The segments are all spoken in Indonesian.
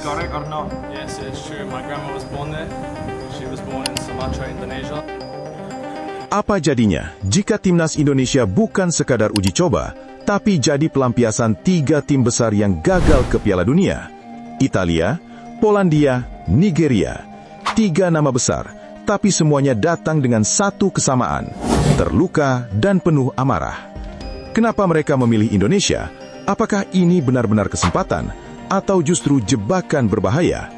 correct or not? Yes, it's true. My grandma was born there. She was born in Sumatra, Indonesia. Apa jadinya jika timnas Indonesia bukan sekadar uji coba, tapi jadi pelampiasan 3 tim besar yang gagal ke Piala Dunia? Italia, Polandia, Nigeria. 3 nama besar, tapi semuanya datang dengan satu kesamaan, terluka dan penuh amarah. Kenapa mereka memilih Indonesia? Apakah ini benar-benar kesempatan atau justru jebakan berbahaya?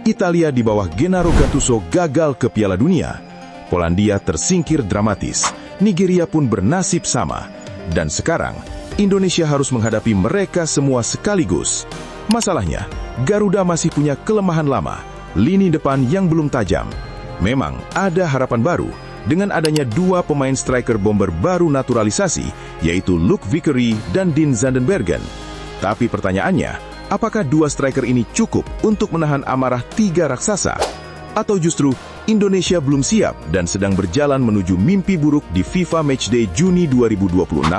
Italia di bawah Gennaro Gattuso gagal ke Piala Dunia. Polandia tersingkir dramatis. Nigeria pun bernasib sama. Dan sekarang, Indonesia harus menghadapi mereka semua sekaligus. Masalahnya, Garuda masih punya kelemahan lama, lini depan yang belum tajam. Memang ada harapan baru dengan adanya 2 pemain striker bomber baru naturalisasi, yaitu Luke Vickery dan Dean Zandenbergen. Tapi pertanyaannya, apakah 2 striker ini cukup untuk menahan amarah 3 raksasa? Atau justru Indonesia belum siap dan sedang berjalan menuju mimpi buruk di FIFA Matchday Juni 2026?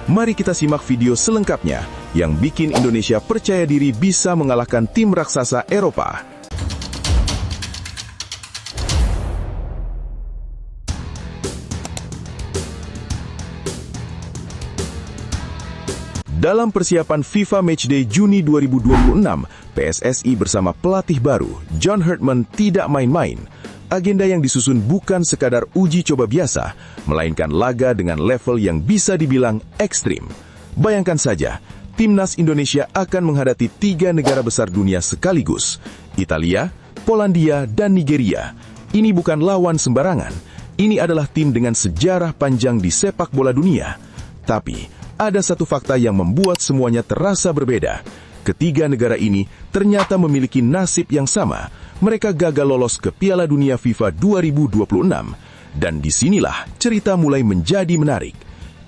Mari kita simak video selengkapnya yang bikin Indonesia percaya diri bisa mengalahkan tim raksasa Eropa. Dalam persiapan FIFA Matchday Juni 2026, PSSI bersama pelatih baru, John Herdman, tidak main-main. Agenda yang disusun bukan sekadar uji coba biasa, melainkan laga dengan level yang bisa dibilang ekstrim. Bayangkan saja, timnas Indonesia akan menghadapi 3 negara besar dunia sekaligus, Italia, Polandia, dan Nigeria. Ini bukan lawan sembarangan, ini adalah tim dengan sejarah panjang di sepak bola dunia. Tapi, ada satu fakta yang membuat semuanya terasa berbeda. Ketiga negara ini ternyata memiliki nasib yang sama. Mereka gagal lolos ke Piala Dunia FIFA 2026. Dan disinilah cerita mulai menjadi menarik.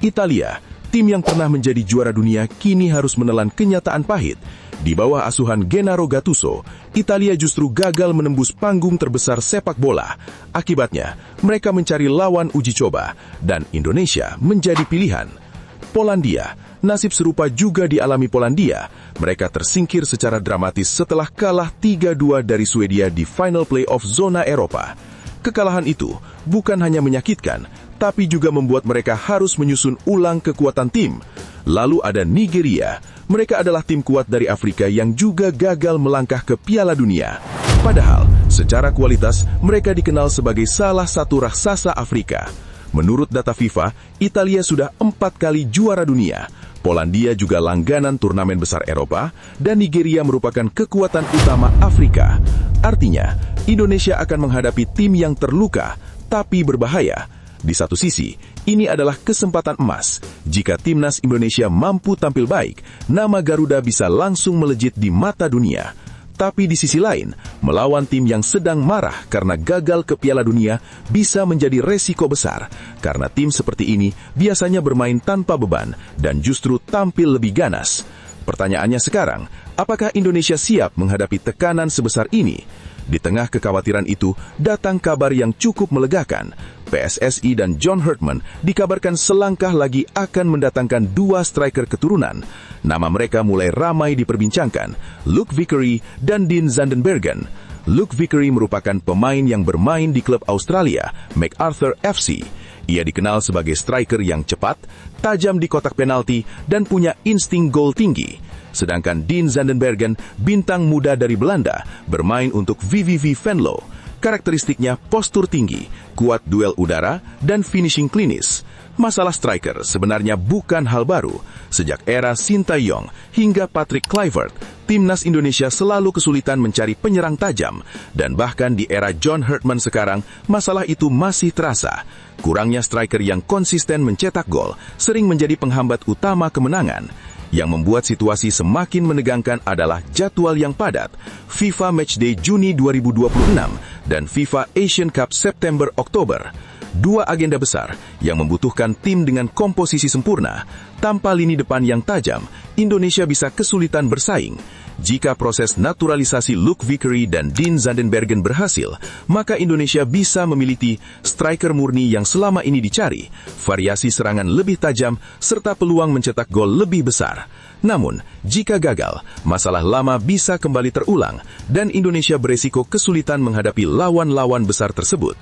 Italia, tim yang pernah menjadi juara dunia, kini harus menelan kenyataan pahit. Di bawah asuhan Gennaro Gattuso, Italia justru gagal menembus panggung terbesar sepak bola. Akibatnya, mereka mencari lawan uji coba, dan Indonesia menjadi pilihan. Polandia, nasib serupa juga dialami Polandia. Mereka tersingkir secara dramatis setelah kalah 3-2 dari Swedia di final playoff zona Eropa. Kekalahan itu bukan hanya menyakitkan, tapi juga membuat mereka harus menyusun ulang kekuatan tim. Lalu ada Nigeria. Mereka adalah tim kuat dari Afrika yang juga gagal melangkah ke Piala Dunia. Padahal, secara kualitas, mereka dikenal sebagai salah satu raksasa Afrika. Menurut data FIFA, Italia sudah 4 kali juara dunia. Polandia juga langganan turnamen besar Eropa, dan Nigeria merupakan kekuatan utama Afrika. Artinya, Indonesia akan menghadapi tim yang terluka, tapi berbahaya. Di satu sisi, ini adalah kesempatan emas. Jika timnas Indonesia mampu tampil baik, nama Garuda bisa langsung melejit di mata dunia. Tapi di sisi lain, melawan tim yang sedang marah karena gagal ke Piala Dunia bisa menjadi resiko besar, karena tim seperti ini biasanya bermain tanpa beban dan justru tampil lebih ganas. Pertanyaannya sekarang, apakah Indonesia siap menghadapi tekanan sebesar ini? Di tengah kekhawatiran itu, datang kabar yang cukup melegakan. PSSI dan John Herdman dikabarkan selangkah lagi akan mendatangkan 2 striker keturunan. Nama mereka mulai ramai diperbincangkan, Luke Vickery dan Dean Zandenbergen. Luke Vickery merupakan pemain yang bermain di klub Australia, MacArthur FC. Ia dikenal sebagai striker yang cepat, tajam di kotak penalti, dan punya insting gol tinggi. Sedangkan Dean Zandenbergen, bintang muda dari Belanda, bermain untuk VVV Venlo. Karakteristiknya postur tinggi, kuat duel udara, dan finishing klinis. Masalah striker sebenarnya bukan hal baru. Sejak era Sintayong hingga Patrick Kluivert, timnas Indonesia selalu kesulitan mencari penyerang tajam. Dan bahkan di era John Herdman sekarang, masalah itu masih terasa. Kurangnya striker yang konsisten mencetak gol sering menjadi penghambat utama kemenangan. Yang membuat situasi semakin menegangkan adalah jadwal yang padat. FIFA Matchday Juni 2026 dan FIFA Asian Cup September-Oktober. 2 agenda besar yang membutuhkan tim dengan komposisi sempurna. Tanpa lini depan yang tajam, Indonesia bisa kesulitan bersaing. jika proses naturalisasi Luke Vickery dan Dean Zandenbergen berhasil, maka Indonesia bisa memiliki striker murni yang selama ini dicari, variasi serangan lebih tajam, serta peluang mencetak gol lebih besar. Namun, jika gagal, masalah lama bisa kembali terulang dan Indonesia beresiko kesulitan menghadapi lawan-lawan besar tersebut.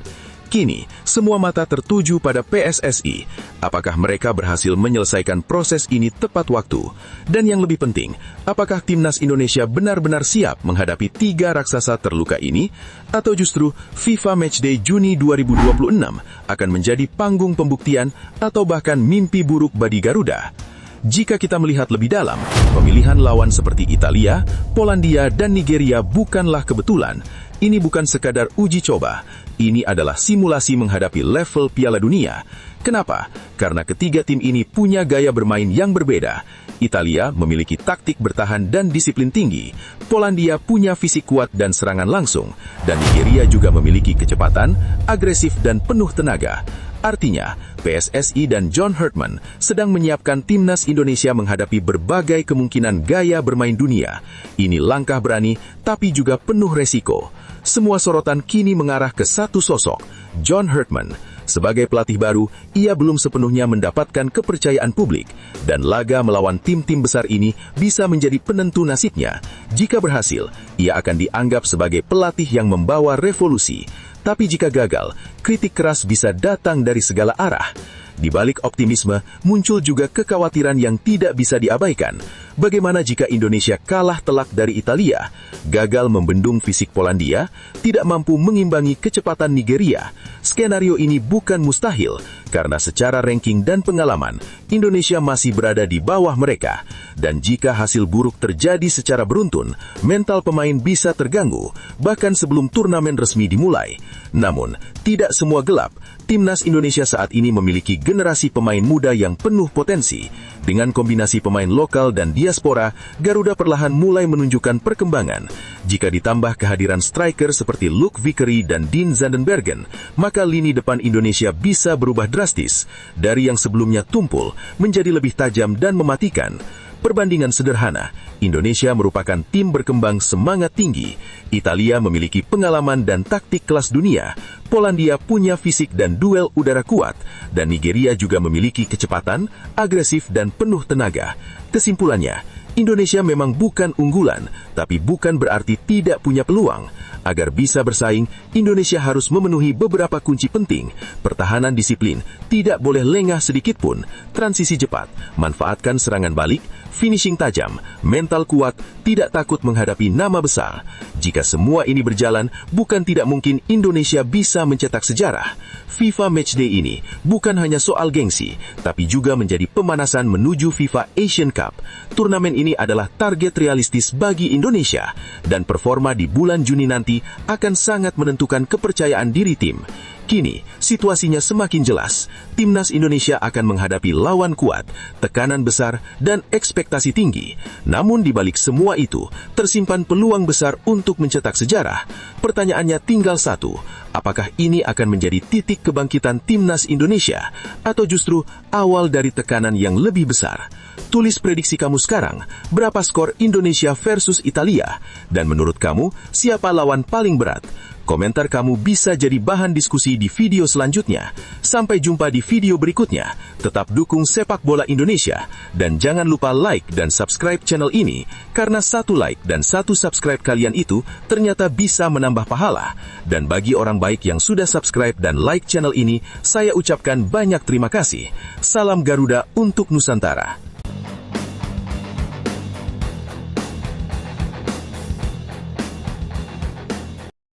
Kini, semua mata tertuju pada PSSI. Apakah mereka berhasil menyelesaikan proses ini tepat waktu? Dan yang lebih penting, apakah timnas Indonesia benar-benar siap menghadapi 3 raksasa terluka ini? Atau justru FIFA Matchday Juni 2026 akan menjadi panggung pembuktian atau bahkan mimpi buruk bagi Garuda? Jika kita melihat lebih dalam, pemilihan lawan seperti Italia, Polandia, dan Nigeria bukanlah kebetulan. Ini bukan sekadar uji coba, ini adalah simulasi menghadapi level Piala Dunia. Kenapa? Karena ketiga tim ini punya gaya bermain yang berbeda. Italia memiliki taktik bertahan dan disiplin tinggi, Polandia punya fisik kuat dan serangan langsung, dan Nigeria juga memiliki kecepatan, agresif dan penuh tenaga. Artinya, PSSI dan John Herdman sedang menyiapkan timnas Indonesia menghadapi berbagai kemungkinan gaya bermain dunia. Ini langkah berani, tapi juga penuh resiko. Semua sorotan kini mengarah ke satu sosok, John Herdman. Sebagai pelatih baru, ia belum sepenuhnya mendapatkan kepercayaan publik, dan laga melawan tim-tim besar ini bisa menjadi penentu nasibnya. Jika berhasil, ia akan dianggap sebagai pelatih yang membawa revolusi. Tapi jika gagal, kritik keras bisa datang dari segala arah. Di balik optimisme, muncul juga kekhawatiran yang tidak bisa diabaikan. Bagaimana jika Indonesia kalah telak dari Italia, gagal membendung fisik Polandia, tidak mampu mengimbangi kecepatan Nigeria? Skenario ini bukan mustahil, karena secara ranking dan pengalaman, Indonesia masih berada di bawah mereka. Dan jika hasil buruk terjadi secara beruntun, mental pemain bisa terganggu, bahkan sebelum turnamen resmi dimulai. Namun, tidak semua gelap. Timnas Indonesia saat ini memiliki generasi pemain muda yang penuh potensi. Dengan kombinasi pemain lokal dan diaspora, Garuda perlahan mulai menunjukkan perkembangan. Jika ditambah kehadiran striker seperti Luke Vickery dan Dean Zandenbergen, maka lini depan Indonesia bisa berubah drastis. Dari yang sebelumnya tumpul, menjadi lebih tajam dan mematikan. Perbandingan sederhana, Indonesia merupakan tim berkembang semangat tinggi. Italia memiliki pengalaman dan taktik kelas dunia. Polandia punya fisik dan duel udara kuat. Dan Nigeria juga memiliki kecepatan, agresif dan penuh tenaga. Kesimpulannya, Indonesia memang bukan unggulan, tapi bukan berarti tidak punya peluang. Agar bisa bersaing, Indonesia harus memenuhi beberapa kunci penting. Pertahanan disiplin, tidak boleh lengah sedikit pun. Transisi cepat, manfaatkan serangan balik, finishing tajam, mental kuat, tidak takut menghadapi nama besar. Jika semua ini berjalan, bukan tidak mungkin Indonesia bisa mencetak sejarah. FIFA Matchday ini bukan hanya soal gengsi, tapi juga menjadi pemanasan menuju FIFA Asian Cup. Turnamen ini adalah target realistis bagi Indonesia, dan performa di bulan Juni nanti akan sangat menentukan kepercayaan diri tim. Kini, situasinya semakin jelas. Timnas Indonesia akan menghadapi lawan kuat, tekanan besar, dan ekspektasi tinggi. Namun di balik semua itu, tersimpan peluang besar untuk mencetak sejarah. Pertanyaannya tinggal satu, apakah ini akan menjadi titik kebangkitan Timnas Indonesia, atau justru awal dari tekanan yang lebih besar? Tulis prediksi kamu sekarang, berapa skor Indonesia versus Italia? Dan menurut kamu, siapa lawan paling berat? Komentar kamu bisa jadi bahan diskusi di video selanjutnya. Sampai jumpa di video berikutnya. Tetap dukung sepak bola Indonesia. Dan jangan lupa like dan subscribe channel ini, karena satu like dan satu subscribe kalian itu ternyata bisa menambah pahala. Dan bagi orang baik yang sudah subscribe dan like channel ini, saya ucapkan banyak terima kasih. Salam Garuda untuk Nusantara.